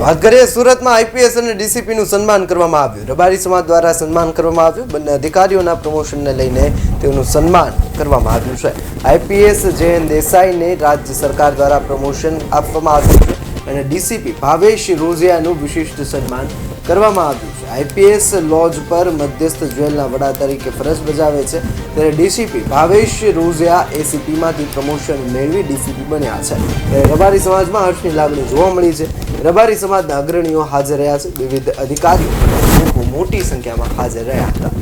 વાત કરીએ સુરતમાં આઈપીએસ અને ડીસીપીનું સન્માન કરવામાં આવ્યું। રબારી સમાજ દ્વારા સન્માન કરવામાં આવ્યું। બંને અધિકારીઓના પ્રમોશનને લઈને તેઓનું સન્માન કરવામાં આવ્યું છે। આઈપીએસ જયંત દેસાઈને રાજ્ય સરકાર દ્વારા પ્રમોશન આપવામાં આવ્યું છે અને ડીસીપી ભાવેશ રોઝિયાનું વિશિષ્ટ સન્માન કરવામાં આવ્યું છે। આઈપીએસ લોજ પર મધ્યસ્થ જેલના વડા તરીકે ફરજ બજાવે છે, ત્યારે ડીસીપી ભાવેશ રોઝિયા એસીપીમાંથી પ્રમોશન મેળવી ડીસીપી બન્યા છે। ત્યારે રબારી સમાજમાં હર્ષની લાગણી જોવા મળી છે। રબારી સમાજના અગ્રણીઓ હાજર રહ્યા છે। વિવિધ અધિકારીઓ લોકો મોટી સંખ્યામાં હાજર રહ્યા હતા।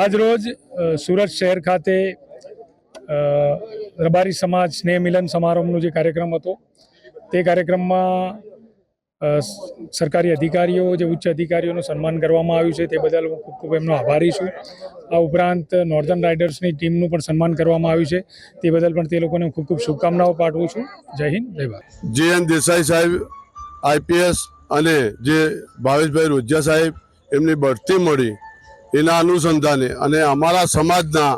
આજ રોજ સુરત શહેર ખાતે રબારી સમાજ સ્નેહ મિલન સમારંભનો જે કાર્યક્રમ હતો તે કાર્યક્રમમાં સરકારી અધિકારીઓ જે ઉચ્ચ અધિકારીઓનું સન્માન કરવામાં આવ્યું છે, તે બદલ હું ખૂબ ખૂબ એમનો આભારી છું। આ ઉપરાંત નોર્ધન રાઇડર્સની ટીમનું પણ સન્માન કરવામાં આવ્યું છે, તે બદલ પણ તે લોકોને ખૂબ ખૂબ શુભકામનાઓ પાઠવું છું। જય હિન્દ, જય ભારત। જયંત દેસાઈ સાહેબ આઈપીએસ અને જે ભાવેશભાઈ રોઝિયા સાહેબ એમની બઢતી મળી એના અનુસંધાને અને અમારા સમાજના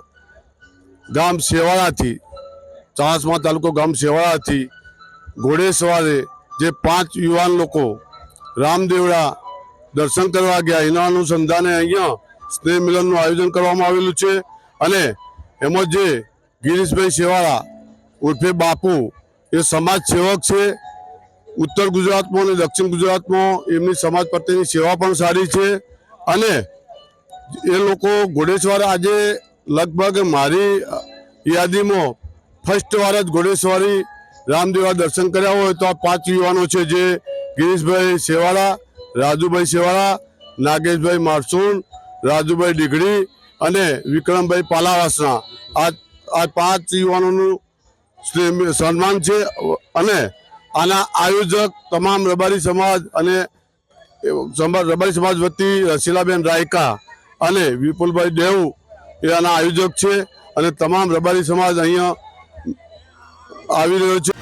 ગામ સેવાળાથી, ચાણસ્મા તાલુકો ગામ સેવાળાથી ઘોડેસવારે જે 5 યુવાન લોકો રામદેવડા દર્શન કરવા ગયા એના અનુસંધાને અહીંયા સ્નેહ મિલનનું આયોજન કરવામાં આવેલું છે અને એમાં જે ગિરીશભાઈ સેવાળા ઉર્ફે બાપુ એ સમાજ સેવક છે। ઉત્તર ગુજરાતમાં અને દક્ષિણ ગુજરાતમાં એમની સમાજ પ્રત્યેની સેવા પણ સારી છે અને એ લોકો ઘોડેસવાર આજે લગભગ મારી યાદીમાં ફર્સ્ટ વાર જ ઘોડેસવારી રામદેવડા દર્શન કર્યા હોય તો આ 5 યુવાનો છે, જે ગિરીશભાઈ સેવાળા, રાજુભાઈ સેવાળા, નાગેશભાઈ મારસુણ, રાજુભાઈ ડીગડી અને વિક્રમભાઈ પાલાવાસના। આ 5 યુવાનોનું સન્માન છે અને આના આયોજક તમામ રબારી સમાજ અને રબારી સમાજ વતી રસીલાબેન રાયકા અને વિપુલભાઈ દેવ એ આના આયોજક છે અને તમામ રબારી સમાજ અહીંયા આવી રહ્યો છે।